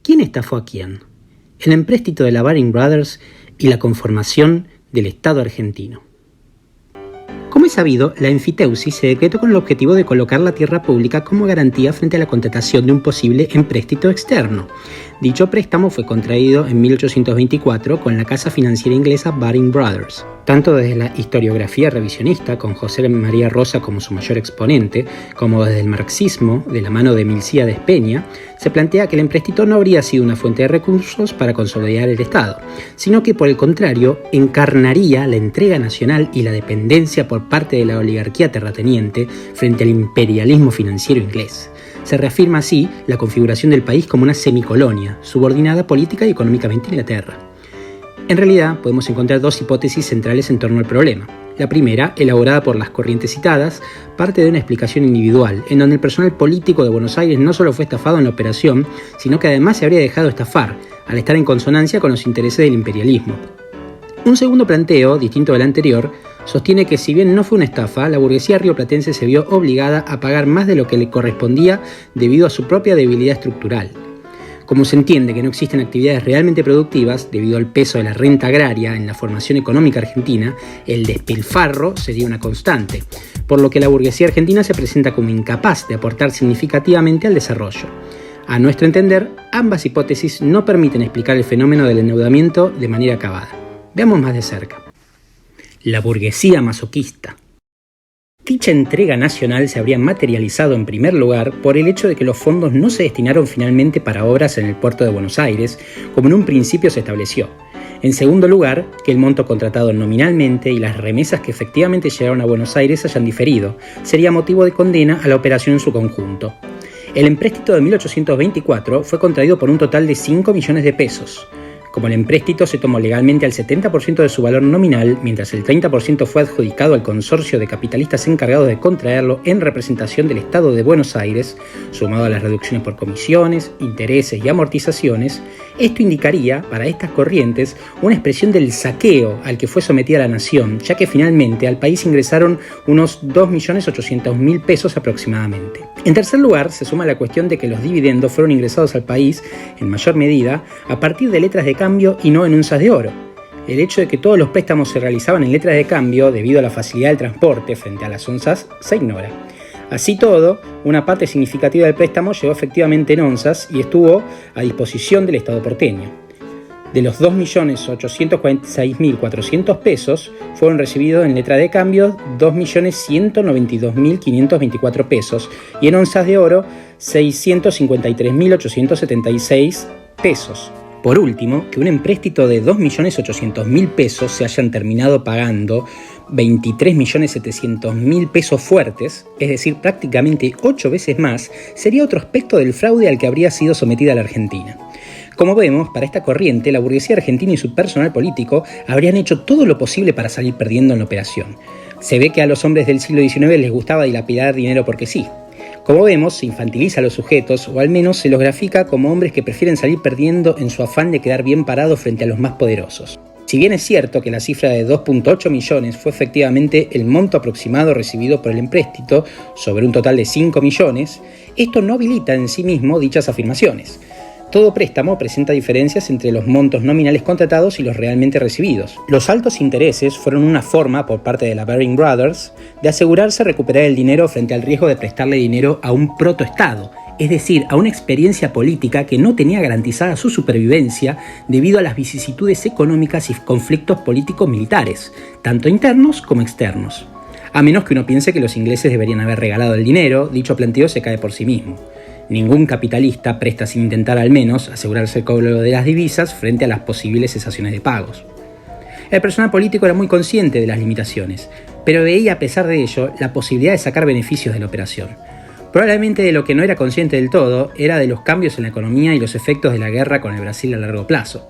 ¿Quién estafó a quién? El empréstito de la Baring Brothers y la conformación del Estado argentino. Como es sabido, la enfiteusis se decretó con el objetivo de colocar la tierra pública como garantía frente a la contratación de un posible empréstito externo. Dicho préstamo fue contraído en 1824 con la casa financiera inglesa Baring Brothers. Tanto desde la historiografía revisionista, con José María Rosa como su mayor exponente, como desde el marxismo, de la mano de Milcíades Peña, se plantea que el empréstito no habría sido una fuente de recursos para consolidar el Estado, sino que por el contrario encarnaría la entrega nacional y la dependencia por parte de la oligarquía terrateniente frente al imperialismo financiero inglés. Se reafirma así la configuración del país como una semicolonia, subordinada política y económicamente a Inglaterra. En realidad, podemos encontrar dos hipótesis centrales en torno al problema. La primera, elaborada por las corrientes citadas, parte de una explicación individual, en donde el personal político de Buenos Aires no solo fue estafado en la operación, sino que además se habría dejado estafar, al estar en consonancia con los intereses del imperialismo. Un segundo planteo, distinto del anterior, sostiene que si bien no fue una estafa, la burguesía rioplatense se vio obligada a pagar más de lo que le correspondía debido a su propia debilidad estructural. Como se entiende que no existen actividades realmente productivas debido al peso de la renta agraria en la formación económica argentina, el despilfarro sería una constante, por lo que la burguesía argentina se presenta como incapaz de aportar significativamente al desarrollo. A nuestro entender, ambas hipótesis no permiten explicar el fenómeno del endeudamiento de manera acabada. Veamos más de cerca. La burguesía masoquista. Dicha entrega nacional se habría materializado en primer lugar por el hecho de que los fondos no se destinaron finalmente para obras en el puerto de Buenos Aires, como en un principio se estableció. En segundo lugar, que el monto contratado nominalmente y las remesas que efectivamente llegaron a Buenos Aires hayan diferido, sería motivo de condena a la operación en su conjunto. El empréstito de 1824 fue contraído por un total de 5 millones de pesos. Como el empréstito se tomó legalmente al 70% de su valor nominal, mientras el 30% fue adjudicado al consorcio de capitalistas encargados de contraerlo en representación del Estado de Buenos Aires, sumado a las reducciones por comisiones, intereses y amortizaciones, esto indicaría, para estas corrientes, una expresión del saqueo al que fue sometida la nación, ya que finalmente al país ingresaron unos 2.800.000 pesos aproximadamente. En tercer lugar, se suma la cuestión de que los dividendos fueron ingresados al país, en mayor medida, a partir de letras de cambio y no en onzas de oro. El hecho de que todos los préstamos se realizaban en letras de cambio debido a la facilidad del transporte frente a las onzas se ignora. Así todo, una parte significativa del préstamo llegó efectivamente en onzas y estuvo a disposición del Estado porteño. De los 2.846.400 pesos fueron recibidos en letra de cambio 2.192.524 pesos y en onzas de oro 653.876 pesos. Por último, que un empréstito de 2.800.000 pesos se hayan terminado pagando 23.700.000 pesos fuertes, es decir, prácticamente 8 veces más, sería otro aspecto del fraude al que habría sido sometida la Argentina. Como vemos, para esta corriente, la burguesía argentina y su personal político habrían hecho todo lo posible para salir perdiendo en la operación. Se ve que a los hombres del siglo XIX les gustaba dilapidar dinero porque sí. Como vemos, se infantiliza a los sujetos, o al menos se los grafica como hombres que prefieren salir perdiendo en su afán de quedar bien parados frente a los más poderosos. Si bien es cierto que la cifra de 2.8 millones fue efectivamente el monto aproximado recibido por el empréstito sobre un total de 5 millones, esto no habilita en sí mismo dichas afirmaciones. Todo préstamo presenta diferencias entre los montos nominales contratados y los realmente recibidos. Los altos intereses fueron una forma, por parte de la Baring Brothers, de asegurarse recuperar el dinero frente al riesgo de prestarle dinero a un protoestado, es decir, a una experiencia política que no tenía garantizada su supervivencia debido a las vicisitudes económicas y conflictos políticos militares, tanto internos como externos. A menos que uno piense que los ingleses deberían haber regalado el dinero, dicho planteo se cae por sí mismo. Ningún capitalista presta sin intentar al menos asegurarse el cobro de las divisas frente a las posibles cesaciones de pagos. El personal político era muy consciente de las limitaciones, pero veía a pesar de ello la posibilidad de sacar beneficios de la operación. Probablemente de lo que no era consciente del todo era de los cambios en la economía y los efectos de la guerra con el Brasil a largo plazo.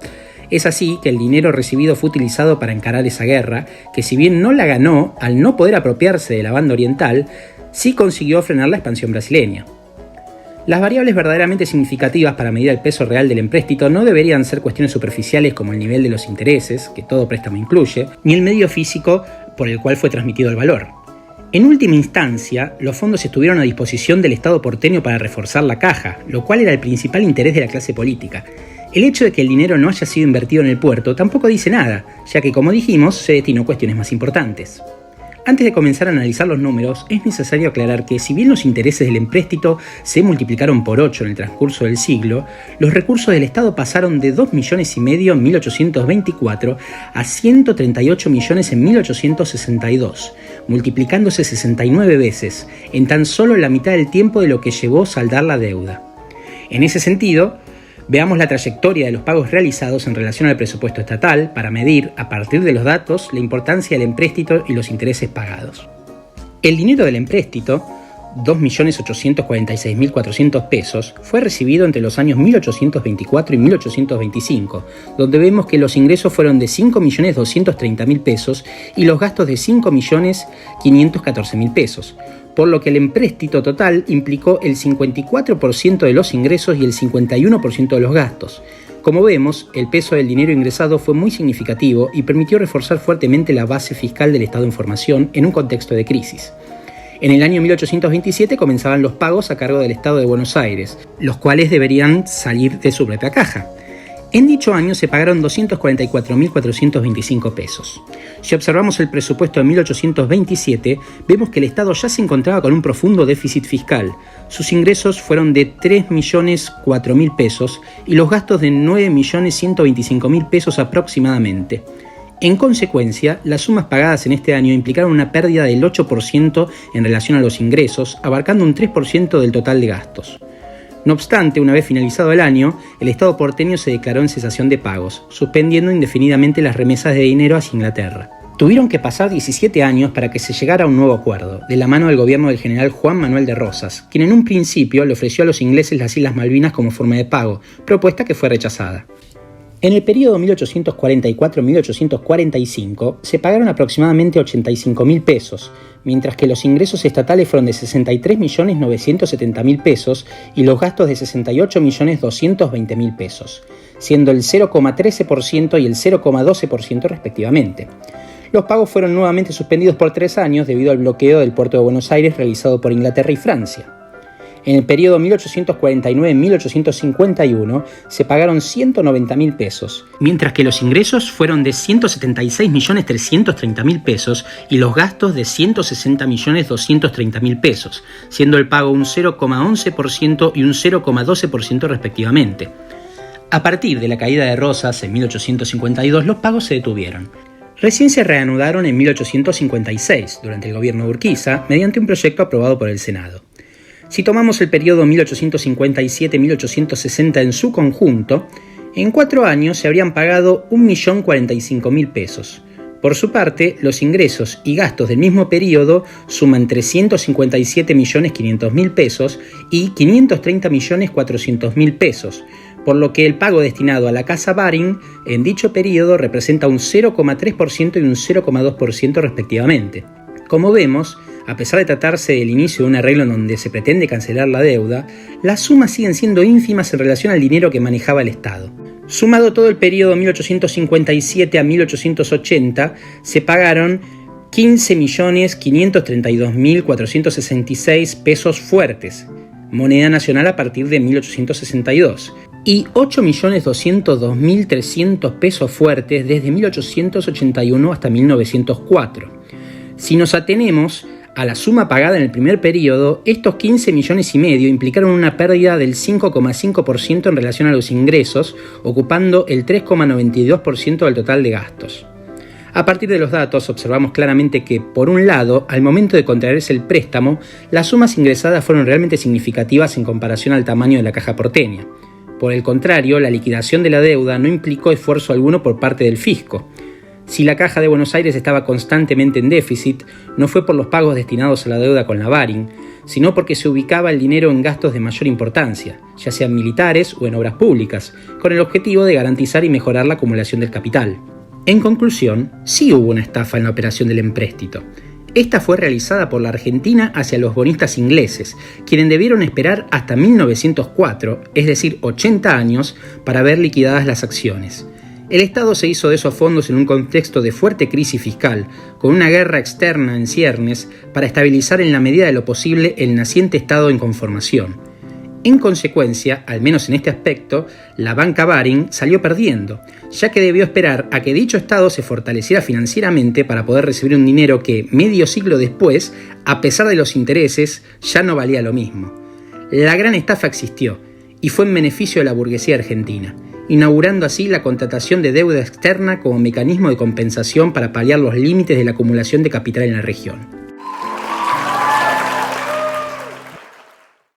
Es así que el dinero recibido fue utilizado para encarar esa guerra, que si bien no la ganó, al no poder apropiarse de la banda oriental, sí consiguió frenar la expansión brasileña. Las variables verdaderamente significativas para medir el peso real del empréstito no deberían ser cuestiones superficiales como el nivel de los intereses, que todo préstamo incluye, ni el medio físico por el cual fue transmitido el valor. En última instancia, los fondos estuvieron a disposición del Estado porteño para reforzar la caja, lo cual era el principal interés de la clase política. El hecho de que el dinero no haya sido invertido en el puerto tampoco dice nada, ya que, como dijimos, se destinó a cuestiones más importantes. Antes de comenzar a analizar los números, es necesario aclarar que si bien los intereses del empréstito se multiplicaron por 8 en el transcurso del siglo, los recursos del Estado pasaron de 2,5 millones en 1824 a 138 millones en 1862, multiplicándose 69 veces, en tan solo la mitad del tiempo de lo que llevó saldar la deuda. En ese sentido, veamos la trayectoria de los pagos realizados en relación al presupuesto estatal para medir, a partir de los datos, la importancia del empréstito y los intereses pagados. El dinero del empréstito, 2.846.400 pesos, fue recibido entre los años 1824 y 1825, donde vemos que los ingresos fueron de 5.230.000 pesos y los gastos de 5.514.000 pesos, por lo que el empréstito total implicó el 54% de los ingresos y el 51% de los gastos. Como vemos, el peso del dinero ingresado fue muy significativo y permitió reforzar fuertemente la base fiscal del Estado en formación en un contexto de crisis. En el año 1827 comenzaban los pagos a cargo del Estado de Buenos Aires, los cuales deberían salir de su propia caja. En dicho año se pagaron 244.425 pesos. Si observamos el presupuesto de 1827, vemos que el Estado ya se encontraba con un profundo déficit fiscal. Sus ingresos fueron de 3.004.000 pesos y los gastos de 9.125.000 pesos aproximadamente. En consecuencia, las sumas pagadas en este año implicaron una pérdida del 8% en relación a los ingresos, abarcando un 3% del total de gastos. No obstante, una vez finalizado el año, el Estado porteño se declaró en cesación de pagos, suspendiendo indefinidamente las remesas de dinero hacia Inglaterra. Tuvieron que pasar 17 años para que se llegara a un nuevo acuerdo, de la mano del gobierno del general Juan Manuel de Rosas, quien en un principio le ofreció a los ingleses las Islas Malvinas como forma de pago, propuesta que fue rechazada. En el periodo 1844-1845 se pagaron aproximadamente 85.000 pesos, mientras que los ingresos estatales fueron de 63.970.000 pesos y los gastos de 68.220.000 pesos, siendo el 0,13% y el 0,12% respectivamente. Los pagos fueron nuevamente suspendidos por 3 años debido al bloqueo del puerto de Buenos Aires realizado por Inglaterra y Francia. En el periodo 1849-1851 se pagaron 190.000 pesos, mientras que los ingresos fueron de 176.330.000 pesos y los gastos de 160.230.000 pesos, siendo el pago un 0,11% y un 0,12% respectivamente. A partir de la caída de Rosas en 1852, los pagos se detuvieron. Recién se reanudaron en 1856, durante el gobierno de Urquiza, mediante un proyecto aprobado por el Senado. Si tomamos el periodo 1857-1860 en su conjunto, en 4 años se habrían pagado 1.045.000 pesos. Por su parte, los ingresos y gastos del mismo periodo suman 357.500.000 pesos y 530.400.000 pesos, por lo que el pago destinado a la Casa Baring en dicho periodo representa un 0,3% y un 0,2% respectivamente. Como vemos, a pesar de tratarse del inicio de un arreglo en donde se pretende cancelar la deuda, las sumas siguen siendo ínfimas en relación al dinero que manejaba el Estado. Sumado todo el periodo 1857 a 1880, se pagaron 15.532.466 pesos fuertes, moneda nacional a partir de 1862, y 8.202.300 pesos fuertes desde 1881 hasta 1904. Si nos atenemos a la suma pagada en el primer periodo, estos 15,5 millones implicaron una pérdida del 5,5% en relación a los ingresos, ocupando el 3,92% del total de gastos. A partir de los datos observamos claramente que, por un lado, al momento de contraerse el préstamo, las sumas ingresadas fueron realmente significativas en comparación al tamaño de la caja porteña. Por el contrario, la liquidación de la deuda no implicó esfuerzo alguno por parte del fisco. Si la Caja de Buenos Aires estaba constantemente en déficit, no fue por los pagos destinados a la deuda con la Baring, sino porque se ubicaba el dinero en gastos de mayor importancia, ya sean militares o en obras públicas, con el objetivo de garantizar y mejorar la acumulación del capital. En conclusión, sí hubo una estafa en la operación del empréstito. Esta fue realizada por la Argentina hacia los bonistas ingleses, quienes debieron esperar hasta 1904, es decir, 80 años, para ver liquidadas las acciones. El Estado se hizo de esos fondos en un contexto de fuerte crisis fiscal, con una guerra externa en ciernes, para estabilizar en la medida de lo posible el naciente Estado en conformación. En consecuencia, al menos en este aspecto, la banca Baring salió perdiendo, ya que debió esperar a que dicho Estado se fortaleciera financieramente para poder recibir un dinero que, medio siglo después, a pesar de los intereses, ya no valía lo mismo. La gran estafa existió, y fue en beneficio de la burguesía argentina, inaugurando así la contratación de deuda externa como mecanismo de compensación para paliar los límites de la acumulación de capital en la región.